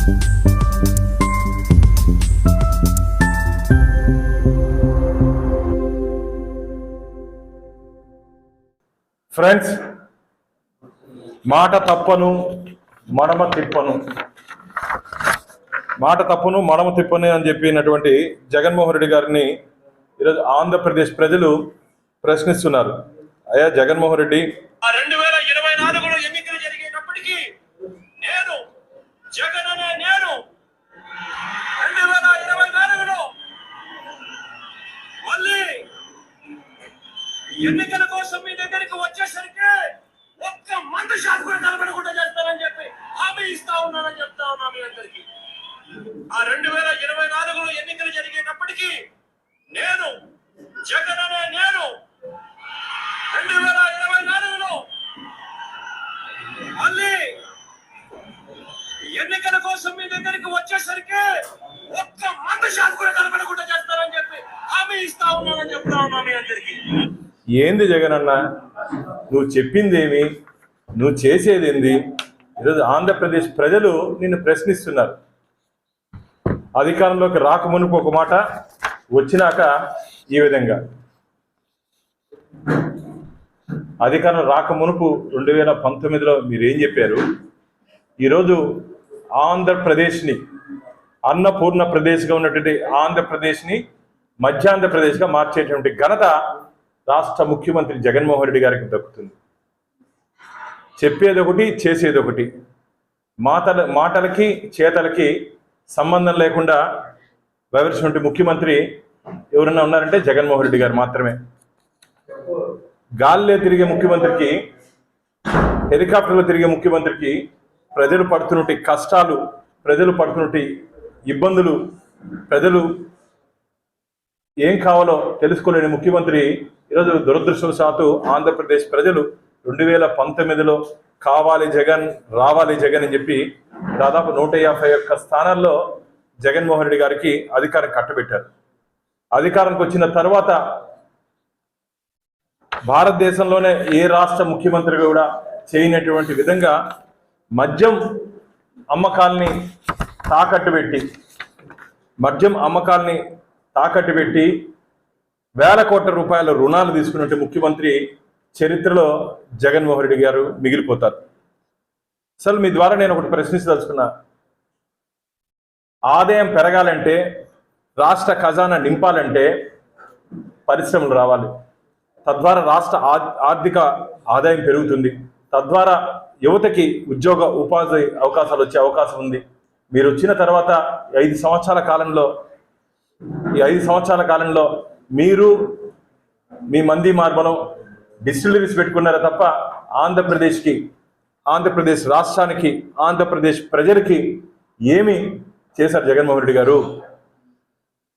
Friends, మాట తప్పను మడమ తిప్పను, మాట తప్పును మడమ తిప్పను అని చెప్పినటువంటి జగన్మోహన్ రెడ్డి గారిని ఈరోజు ఆంధ్రప్రదేశ్ ప్రజలు ప్రశ్నిస్తున్నారు. అయ్యా జగన్మోహన్ రెడ్డి, 2024 ఎన్నికలు జరిగేటప్పటికీ నేను జగన్ అనే నేను 2024లో మళ్ళీ ఎన్నికల కోసం మీ దగ్గరికి వచ్చేసరికి ఒక్క మందు షాప్ కూడా కలపడకుండా చేస్తానని చెప్పి హామీ ఇస్తా ఉన్నానని చెప్తా ఉన్నా మీ అందరికి. ఆ 2024లో ఎన్నికలు జరిగేటప్పటికీ నేను జగన్ అనే నేను 2024లో మళ్ళీ ఎన్నికల కోసం మీ దగ్గరికి వచ్చేసరికి ఒక్క మందు షాప్ కూడా కలపడకుండా చేస్తానని చెప్పి హామీ ఇస్తా ఉన్నానని చెప్తా ఉన్నా మీ అందరికి. ఏంది జగన్ అన్న, నువ్వు చెప్పిందేమి, నువ్వు చేసేదేంది? ఈరోజు ఆంధ్రప్రదేశ్ ప్రజలు నిన్ను ప్రశ్నిస్తున్నారు. అధికారంలోకి రాకమునుపు ఒక మాట, వచ్చినాక ఈ విధంగా. అధికారం రాకమునుపు 2019లో మీరేం చెప్పారు? ఈరోజు ఆంధ్రప్రదేశ్ని అన్నపూర్ణ ప్రదేశ్గా ఉన్నటువంటి ఆంధ్రప్రదేశ్ని మధ్యాంధ్రప్రదేశ్గా మార్చేటువంటి ఘనత రాష్ట్ర ముఖ్యమంత్రి జగన్మోహన్ రెడ్డి గారికి దక్కుతుంది. చెప్పేది ఒకటి, చేసేది ఒకటి. మాటలకి చేతలకి సంబంధం లేకుండా వ్యవహరించినటువంటి ముఖ్యమంత్రి ఎవరన్నా ఉన్నారంటే జగన్మోహన్ రెడ్డి గారు మాత్రమే. గాల్లో తిరిగే ముఖ్యమంత్రికి, హెలికాప్టర్లో తిరిగే ముఖ్యమంత్రికి ప్రజలు పడుతున్నటువంటి కష్టాలు, ప్రజలు పడుతున్నటువంటి ఇబ్బందులు, ప్రజలు ఏం కావాలో తెలుసుకోలేని ముఖ్యమంత్రి ఈరోజు దురదృష్టవశాత్తు ఆంధ్రప్రదేశ్ ప్రజలు 2019లో కావాలి జగన్, రావాలి జగన్ అని చెప్పి దాదాపు 151 స్థానాల్లో జగన్మోహన్ రెడ్డి గారికి అధికారం కట్టబెట్టారు. అధికారానికి వచ్చిన తర్వాత భారతదేశంలోనే ఏ రాష్ట్ర ముఖ్యమంత్రి కూడా చేయనటువంటి విధంగా మద్యం అమ్మకాల్ని తాకట్టు పెట్టి వేల కోట్ల రూపాయల రుణాలు తీసుకున్నట్టు ముఖ్యమంత్రి చరిత్రలో జగన్మోహన్ రెడ్డి గారు మిగిలిపోతారు. అసలు మీ ద్వారా నేను ఒకటి ప్రశ్నించదలుచుకున్నా. ఆదాయం పెరగాలంటే, రాష్ట్ర ఖజానా నింపాలంటే పరిశ్రమలు రావాలి. తద్వారా రాష్ట్ర ఆర్థిక ఆదాయం పెరుగుతుంది. తద్వారా యువతకి ఉపాధి అవకాశాలు వచ్చే అవకాశం ఉంది. మీరు వచ్చిన తర్వాత ఈ 5 సంవత్సరాల కాలంలో మీరు మీ మంది మార్బలం డిస్టిలరీస్ పెట్టుకున్నారా తప్ప ఆంధ్రప్రదేశ్ రాష్ట్రానికి, ఆంధ్రప్రదేశ్ ప్రజలకి ఏమి చేశారు జగన్మోహన్ రెడ్డి గారు?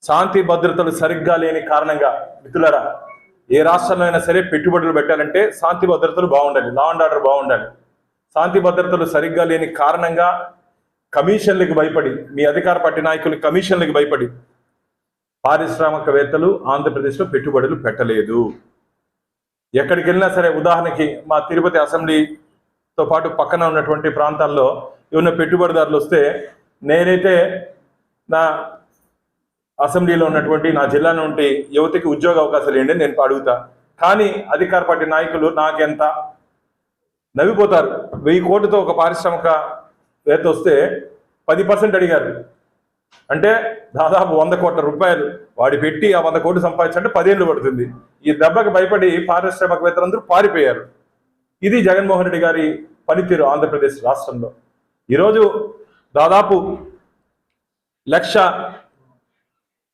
శాంతి భద్రతలు సరిగ్గా లేని కారణంగా, మిత్రులారా, ఏ రాష్ట్రంలో అయినా సరే పెట్టుబడులు పెట్టాలంటే శాంతి భద్రతలు బాగుండాలి, లా అండ్ ఆర్డర్ బాగుండాలి. శాంతి భద్రతలు సరిగ్గా లేని కారణంగా కమిషన్లకు భయపడి, మీ అధికార పార్టీ నాయకులు కమిషన్లకు భయపడి పారిశ్రామికవేత్తలు ఆంధ్రప్రదేశ్లో పెట్టుబడులు పెట్టలేదు. ఎక్కడికి వెళ్ళినా సరే, ఉదాహరణకి మా తిరుపతి అసెంబ్లీతో పాటు పక్కన ఉన్నటువంటి ప్రాంతాల్లో ఏమైనా పెట్టుబడిదారులు వస్తే, నేనైతే నా అసెంబ్లీలో ఉన్నటువంటి నా జిల్లా నుండి యువతకి ఉద్యోగ అవకాశాలు ఏంటి నేను అడుగుతా. కానీ అధికార పార్టీ నాయకులు నాకెంత నవ్విపోతారు. 1000 కోట్లతో ఒక పారిశ్రామికవేత్త వస్తే 10% అడిగారు. అంటే దాదాపు 100 కోట్ల రూపాయలు వాడి పెట్టి ఆ 100 కోట్లు సంపాదించాలంటే 10 ఏళ్ళు పడుతుంది. ఈ దెబ్బకి భయపడి పారిశ్రామికవేత్తలందరూ పారిపోయారు. ఇది జగన్మోహన్ రెడ్డి గారి పనితీరు ఆంధ్రప్రదేశ్ రాష్ట్రంలో. ఈరోజు దాదాపు 1,00,000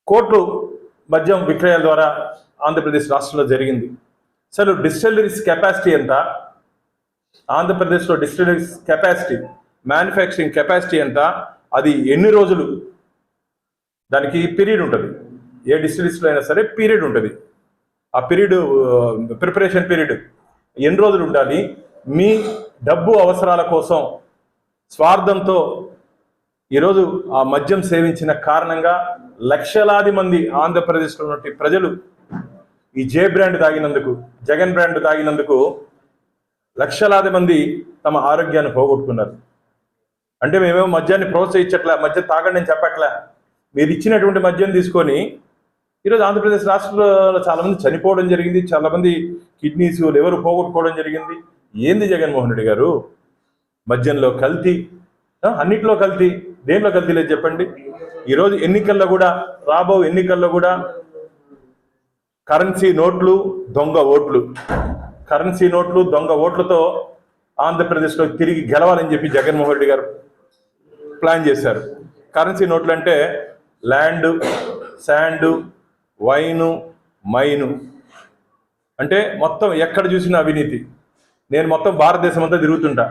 కోట్లు మద్యం విక్రయాల ద్వారా ఆంధ్రప్రదేశ్ రాష్ట్రంలో జరిగింది. అసలు డిస్టిలరీస్ కెపాసిటీ ఎంత? ఆంధ్రప్రదేశ్లో డిస్టిలరీస్ కెపాసిటీ, మ్యానుఫ్యాక్చరింగ్ కెపాసిటీ ఎంత? అది ఎన్ని రోజులు? దానికి పీరియడ్ ఉంటుంది. ఏ డిస్టిలరీస్లో అయినా సరే పీరియడ్ ఉంటుంది. ఆ పీరియడ్, ప్రిపరేషన్ పీరియడ్ ఎన్ని రోజులు ఉండాలి? మీ డబ్బు అవసరాల కోసం స్వార్థంతో ఈరోజు ఆ మద్యం సేవించిన కారణంగా లక్షలాది మంది ఆంధ్రప్రదేశ్లో ఉన్నటువంటి ప్రజలు ఈ బ్రాండ్ తాగినందుకు, జగన్ బ్రాండ్ తాగినందుకు లక్షలాది మంది తమ ఆరోగ్యాన్ని పోగొట్టుకున్నారు. అంటే మేమేమో మద్యాన్ని ప్రోత్సహించట్లే, మద్యం తాగండి అని చెప్పట్లే. మీరు ఇచ్చినటువంటి మద్యం తీసుకొని ఈరోజు ఆంధ్రప్రదేశ్ రాష్ట్రంలో చాలామంది చనిపోవడం జరిగింది, చాలామంది కిడ్నీస్ లివర్ పోగొట్టుకోవడం జరిగింది. ఏంది జగన్మోహన్ రెడ్డి గారు? మద్యంలో కల్తీ, అన్నిట్లో కల్తీ, దేంట్లో కల్తీ లేదు చెప్పండి. ఈరోజు ఎన్నికల్లో కూడా, రాబో ఎన్నికల్లో కూడా కరెన్సీ నోట్లు దొంగ ఓట్లు, కరెన్సీ నోట్లు దొంగ ఓట్లతో ఆంధ్రప్రదేశ్లో తిరిగి గెలవాలని చెప్పి జగన్మోహన్ రెడ్డి గారు ప్లాన్ చేశారు. కరెన్సీ నోట్లు అంటే ల్యాండ్, శాండ్, వైను, మైను, అంటే మొత్తం ఎక్కడ చూసినా అవినీతి. నేను మొత్తం భారతదేశం అంతా తిరుగుతుంటా,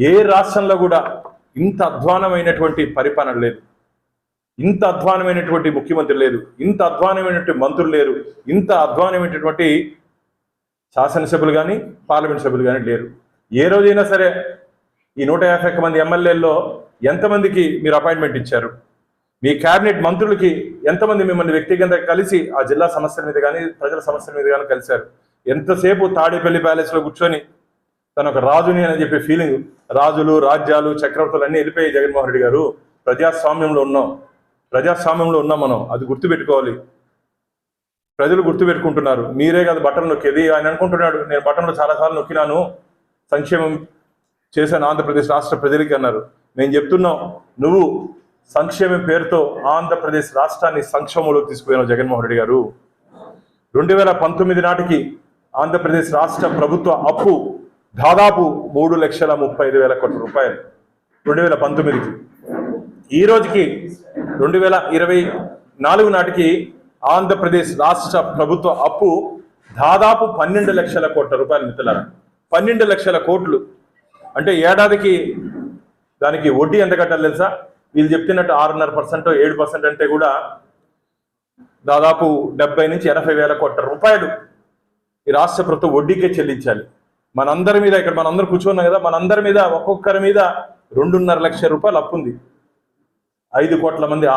ఏ రాష్ట్రంలో కూడా ఇంత అధ్వానమైనటువంటి పరిపాలన లేదు, ఇంత అధ్వానమైనటువంటి ముఖ్యమంత్రి లేదు, ఇంత అధ్వానమైనటువంటి మంత్రులు లేరు, ఇంత అధ్వానమైనటువంటి శాసనసభ్యులు కానీ పార్లమెంట్ సభ్యులు కానీ లేరు. ఏ రోజైనా సరే ఈ 151 మంది ఎమ్మెల్యేల్లో ఎంతమందికి మీరు అపాయింట్మెంట్ ఇచ్చారు? మీ క్యాబినెట్ మంత్రులకి ఎంతమంది మిమ్మల్ని వ్యక్తిగతంగా కలిసి ఆ జిల్లా సమస్యల మీద కానీ ప్రజల సమస్యల మీద కానీ కలిశారు? ఎంతసేపు తాడేపల్లి ప్యాలెస్లో కూర్చొని తను ఒక రాజుని అని చెప్పే ఫీలింగ్, రాజులు, రాజ్యాలు, చక్రవర్తులు అన్నీ వెళ్ళిపోయి జగన్మోహన్ రెడ్డి గారు. ప్రజాస్వామ్యంలో ఉన్నాం మనం, అది గుర్తుపెట్టుకోవాలి. ప్రజలు గుర్తుపెట్టుకుంటున్నారు. మీరే కాదు బటన్ నొక్కేది. ఆయన అనుకుంటున్నాడు నేను బటన్లో చాలాసార్లు నొక్కినాను, సంక్షేమం చేశాను ఆంధ్రప్రదేశ్ రాష్ట్ర ప్రజలకి అన్నారు. మేము చెప్తున్నాం, నువ్వు సంక్షేమం పేరుతో ఆంధ్రప్రదేశ్ రాష్ట్రాన్ని సంక్షేమంలోకి తీసుకుపోయినావు జగన్మోహన్ రెడ్డి గారు. 2019 నాటికి ఆంధ్రప్రదేశ్ రాష్ట్ర ప్రభుత్వ అప్పు దాదాపు 3,35,000 కోట్ల రూపాయలు 2019కి. ఈ రోజుకి 2024 నాటికి ఆంధ్రప్రదేశ్ రాష్ట్ర ప్రభుత్వ అప్పు దాదాపు 12 లక్షల కోట్ల రూపాయలు. మిత్రులారా, 12 లక్షల కోట్లు అంటే ఏడాదికి దానికి వడ్డీ ఎంత కట్టాలి తెలుసా? వీళ్ళు చెప్తున్నట్టు 6.5%, 7% అంటే కూడా దాదాపు 70 నుంచి 80 వేల కోట్ల రూపాయలు ఈ రాష్ట్ర ప్రభుత్వం వడ్డీకే చెల్లించాలి. మనందరి మీద, ఇక్కడ మనందరూ కూర్చున్నాం కదా, మనందరి మీద ఒక్కొక్కరి మీద 2.5 లక్షల రూపాయలు అప్పు ఉంది. 5 కోట్ల మంది